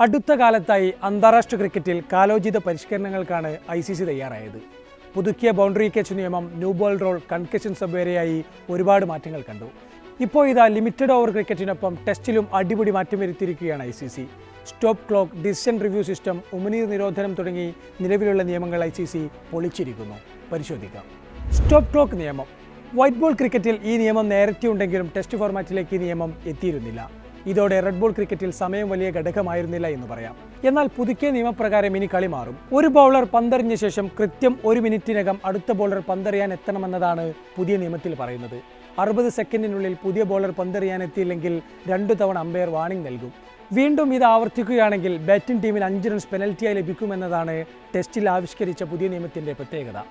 അടുത്ത കാലത്തായി അന്താരാഷ്ട്ര ക്രിക്കറ്റിൽ കാലോചിത പരിഷ്കരണങ്ങൾക്കാണ് ICC തയ്യാറായത്. പുതുക്കിയ ബൗണ്ടറി ക്യാച്ച് നിയമം, new ball rule, concussion sub വരെയായി ഒരുപാട് മാറ്റങ്ങൾ കണ്ടു. ഇപ്പോൾ ഇതാ ലിമിറ്റഡ് ഓവർ ക്രിക്കറ്റിനൊപ്പം ടെസ്റ്റിലും അടിപൊളി മാറ്റം വരുത്തിയിരിക്കുകയാണ് ICC. Stop clock, decision review system, ഉമിനീർ നിരോധനം തുടങ്ങി നിലവിലുള്ള നിയമങ്ങൾ ICC പൊളിച്ചിരിക്കുന്നു. പരിശോധിക്കാം. സ്റ്റോപ്പ് ക്ലോക്ക് നിയമം. വൈറ്റ് ബോൾ ക്രിക്കറ്റിൽ ഈ നിയമം നേരത്തെ ഉണ്ടെങ്കിലും ടെസ്റ്റ് ഫോർമാറ്റിലേക്ക് ഈ നിയമം എത്തിയിരുന്നില്ല. ഇതോടെ റെഡ് ബോൾ ക്രിക്കറ്റിൽ സമയം വലിയ ഘടകമായിരുന്നില്ല എന്ന് പറയാം. എന്നാൽ പുതുക്കിയ നിയമപ്രകാരം ഇനി കളി മാറും. ഒരു ബൗളർ പന്തെറിഞ്ഞ ശേഷം കൃത്യം 1 മിനിറ്റിനകം അടുത്ത ബൗളർ പന്തെറിയാൻ എത്തണമെന്നതാണ് പുതിയ നിയമത്തിൽ പറയുന്നത്. 60 സെക്കൻഡിനുള്ളിൽ പുതിയ ബൗളർ പന്തെറിയാൻ എത്തിയില്ലെങ്കിൽ 2 തവണ അമ്പയർ വാർണിംഗ് നൽകും. വീണ്ടും ഇത് ആവർത്തിക്കുകയാണെങ്കിൽ ബാറ്റിംഗ് ടീമിന് 5 റൺസ് പെനൽറ്റിയായി ലഭിക്കുമെന്നതാണ് ടെസ്റ്റിൽ ആവിഷ്കരിച്ച പുതിയ നിയമത്തിന്റെ പ്രത്യേകത.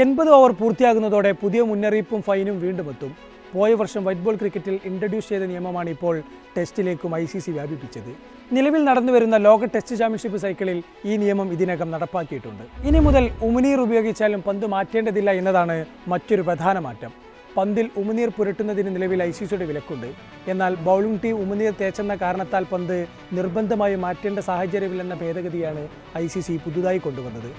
80 ഓവർ പൂർത്തിയാകുന്നതോടെ പുതിയ മുന്നറിയിപ്പും ഫൈനും വീണ്ടും എത്തും. പോയ വർഷം വൈറ്റ് ബോൾ ക്രിക്കറ്റിൽ ഇൻട്രൊഡ്യൂസ് ചെയ്ത നിയമമാണ് ഇപ്പോൾ ടെസ്റ്റിലേക്കും ICC വ്യാപിപ്പിച്ചത്. നിലവിൽ നടന്നുവരുന്ന ലോക ടെസ്റ്റ് ചാമ്പ്യൻഷിപ്പ് സൈക്കിളിൽ ഈ നിയമം ഇതിനകം നടപ്പാക്കിയിട്ടുണ്ട്. ഇനി മുതൽ ഉമിനീർ ഉപയോഗിച്ചാലും പന്ത് മാറ്റേണ്ടതില്ല എന്നതാണ് മറ്റൊരു പ്രധാന മാറ്റം. പന്തിൽ ഉമിനീർ പുരട്ടുന്നതിന് നിലവിൽ ICCയുടെ വിലക്കുണ്ട്. എന്നാൽ ബൗളിംഗ് ടീം ഉമിനീർ തേച്ചെന്ന കാരണത്താൽ പന്ത് നിർബന്ധമായും മാറ്റേണ്ട സാഹചര്യമില്ലെന്ന ഭേദഗതിയാണ് ICC പുതുതായി കൊണ്ടുവന്നത്.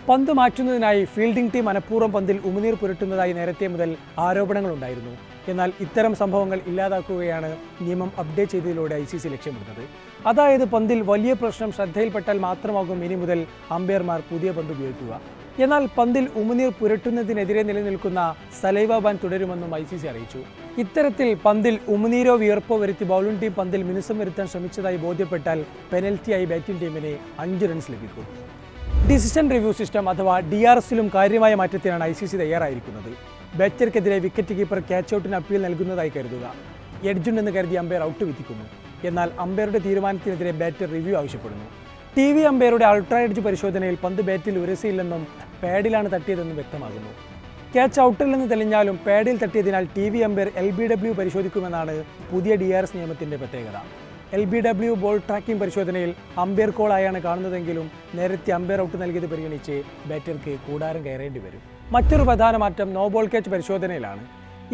പന്ത് മാറ്റുന്നതിനായി ഫീൽഡിംഗ് ടീം മനഃപൂർവ്വം പന്തിൽ ഉമിനീർ പുരട്ടുന്നതായി നേരത്തെ മുതൽ ആരോപണങ്ങളുണ്ടായിരുന്നു. എന്നാൽ ഇത്തരം സംഭവങ്ങൾ ഇല്ലാതാക്കുകയാണ് നിയമം അപ്ഡേറ്റ് ചെയ്തതിലൂടെ ICC ലക്ഷ്യമിടുന്നത്. അതായത് പന്തിൽ വലിയ പ്രശ്നം ശ്രദ്ധയിൽപ്പെട്ടാൽ മാത്രമാകും ഇനി മുതൽ അമ്പയർമാർ പുതിയ പന്ത് ഉപയോഗിക്കുക. എന്നാൽ പന്തിൽ ഉമിനീർ പുരട്ടുന്നതിനെതിരെ നിലനിൽക്കുന്ന സലൈവ ബാൻ തുടരുമെന്നും ICC അറിയിച്ചു. ഇത്തരത്തിൽ പന്തിൽ ഉമിനീരോ വിയർപ്പോ വരുത്തി ബൗളിംഗ് ടീം പന്തിൽ മിനുസം വരുത്താൻ ശ്രമിച്ചതായി ബോധ്യപ്പെട്ടാൽ പെനൽറ്റിയായി ബാറ്റിംഗ് ടീമിന് 5 റൺസ് ലഭിക്കും. ഡിസിഷൻ റിവ്യൂ സിസ്റ്റം അഥവാ DRSലും കാര്യമായ മാറ്റത്തിനാണ് ICC തയ്യാറായിരിക്കുന്നത്. ബാറ്റർക്കെതിരെ വിക്കറ്റ് കീപ്പർ ക്യാച്ച് ഔട്ടിന് അപ്പീൽ നൽകുന്നതായി കരുതുക. എഡ്ജുണ്ടെന്ന് കരുതി അമ്പയർ ഔട്ട് വിധിക്കുന്നു. എന്നാൽ അമ്പയറുടെ തീരുമാനത്തിനെതിരെ ബാറ്റർ റിവ്യൂ ആവശ്യപ്പെടുന്നു. TV അമ്പയറുടെ അൾട്രാ എഡ്ജ് പരിശോധനയിൽ പന്ത് ബാറ്റിൽ ഉരസിയില്ലെന്നും പാഡിലാണ് തട്ടിയതെന്നും വ്യക്തമാകുന്നു. ക്യാച്ച് ഔട്ടില്ലെന്ന് തെളിഞ്ഞാലും പാഡിൽ തട്ടിയതിനാൽ TV അമ്പയർ LBW പരിശോധിക്കുമെന്നാണ് പുതിയ DRS നിയമത്തിന്റെ പ്രത്യേകത. LBW ബോൾ ട്രാക്കിംഗ് പരിശോധനയിൽ അമ്പയർ കോളായാണ് കാണുന്നതെങ്കിലും നേരത്തെ അമ്പയർ ഔട്ട് നൽകിയത് പരിഗണിച്ച് ബാറ്റർക്ക് കൂടാരം കയറേണ്ടി വരും. മറ്റൊരു പ്രധാന മാറ്റം നോ ബോൾ ക്യാച്ച് പരിശോധനയിലാണ്.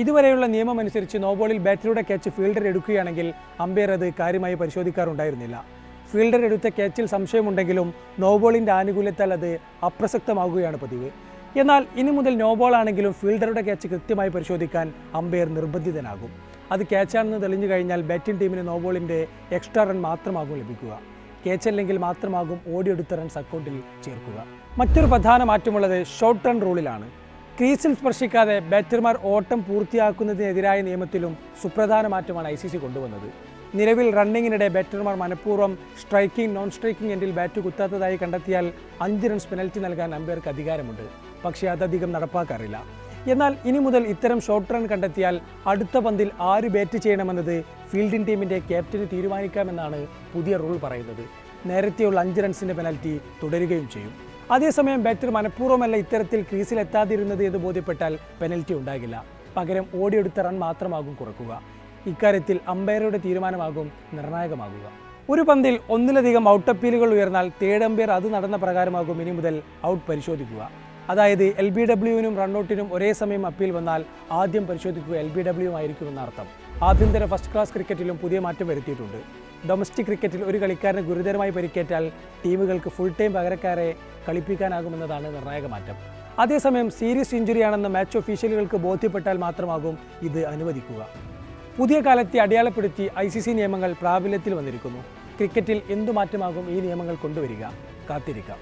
ഇതുവരെയുള്ള നിയമം അനുസരിച്ച് നോ ബോളിൽ ബാറ്ററുടെ ക്യാച്ച് ഫീൽഡർ എടുക്കുകയാണെങ്കിൽ അമ്പയർ അത് കാര്യമായി പരിശോധിക്കാറുണ്ടായിരുന്നില്ല. ഫീൽഡർ എടുത്ത ക്യാച്ചിൽ സംശയമുണ്ടെങ്കിലും നോ ബോളിൻ്റെ ആനുകൂല്യത്താൽ അത് അപ്രസക്തമാകുകയാണ് പതിവ്. എന്നാൽ ഇനി മുതൽ നോ ബോൾ ആണെങ്കിലും ഫീൽഡറുടെ ക്യാച്ച് കൃത്യമായി പരിശോധിക്കാൻ അമ്പയർ നിർബന്ധിതനാകും. അത് ക്യാച്ചാണെന്ന് തെളിഞ്ഞു കഴിഞ്ഞാൽ ബാറ്റിംഗ് ടീമിന് നോ ബോളിൻ്റെ എക്സ്ട്രാ റൺ മാത്രമാകും ലഭിക്കുക. ക്യാച്ച് അല്ലെങ്കിൽ മാത്രമാകും ഓടിയെടുത്ത റൺസ് അക്കൗണ്ടിൽ ചേർക്കുക. മറ്റൊരു പ്രധാന മാറ്റമുള്ളത് ഷോർട്ട് റൺ റൂളിലാണ്. ക്രീസിൽ സ്പർശിക്കാതെ ബാറ്റർമാർ ഓട്ടം പൂർത്തിയാക്കുന്നതിനെതിരായ നിയമത്തിലും സുപ്രധാന മാറ്റമാണ് ICC കൊണ്ടുവന്നത്. നിലവിൽ റണ്ണിങ്ങിനിടെ ബാറ്റർമാർ മനഃപൂർവ്വം സ്ട്രൈക്കിംഗ്, നോൺ സ്ട്രൈക്കിംഗ് എൻഡിൽ ബാറ്റ് കുത്താത്തതായി കണ്ടെത്തിയാൽ 5 റൺസ് പെനൽറ്റി നൽകാൻ അമ്പയർക്ക് അധികാരമുണ്ട്. പക്ഷേ അതധികം നടപ്പാക്കാറില്ല. എന്നാൽ ഇനി മുതൽ ഇത്തരം ഷോർട്ട് റൺ കണ്ടെത്തിയാൽ അടുത്ത പന്തിൽ ആര് ബാറ്റ് ചെയ്യണമെന്നത് ഫീൽഡിംഗ് ടീമിൻ്റെ ക്യാപ്റ്റന് തീരുമാനിക്കാമെന്നാണ് പുതിയ റൂൾ പറയുന്നത്. നേരത്തെയുള്ള 5 റൺസിൻ്റെ പെനൽറ്റി തുടരുകയും ചെയ്യും. അതേസമയം ബാറ്റർ മനഃപൂർവ്വമല്ല ഇത്തരത്തിൽ ക്രീസിൽ എത്താതിരുന്നത് എന്ന് ബോധ്യപ്പെട്ടാൽ പെനൽറ്റി ഉണ്ടാകില്ല. പകരം ഓടിയെടുത്ത റൺ മാത്രമാകും കുറക്കുക. ഇക്കാര്യത്തിൽ അമ്പയറുടെ തീരുമാനമാകും നിർണായകമാകുക. ഒരു പന്തിൽ ഒന്നിലധികം ഔട്ട് അപ്പീലുകൾ ഉയർന്നാൽ തേർഡ് അമ്പയർ അത് നടന്ന പ്രകാരമാകും ഇനി മുതൽ ഔട്ട് പരിശോധിക്കുക. അതായത് LBWനും റണ്ണൌട്ടിനും ഒരേ സമയം അപ്പീൽ വന്നാൽ ആദ്യം പരിശോധിക്കുക LBW ആയിരിക്കുമെന്ന അർത്ഥം. ആഭ്യന്തര ഫസ്റ്റ് ക്ലാസ് ക്രിക്കറ്റിലും പുതിയ മാറ്റം വരുത്തിയിട്ടുണ്ട്. ഡൊമസ്റ്റിക് ക്രിക്കറ്റിൽ ഒരു കളിക്കാരന് ഗുരുതരമായി പരിക്കേറ്റാൽ ടീമുകൾക്ക് ഫുൾ ടൈം പകരക്കാരെ കളിപ്പിക്കാനാകുമെന്നതാണ് നിർണായക മാറ്റം. അതേസമയം സീരിയസ് ഇഞ്ചുറിയാണെന്ന് മാച്ച് ഒഫീഷ്യലുകൾക്ക് ബോധ്യപ്പെട്ടാൽ മാത്രമാകും ഇത് അനുവദിക്കുക. പുതിയ കാലത്തെ അടയാളപ്പെടുത്തി ICC നിയമങ്ങൾ പ്രാബല്യത്തിൽ വന്നിരിക്കുന്നു. ക്രിക്കറ്റിൽ എന്തു മാറ്റമാകും ഈ നിയമങ്ങൾ കൊണ്ടുവരിക? കാത്തിരിക്കാം.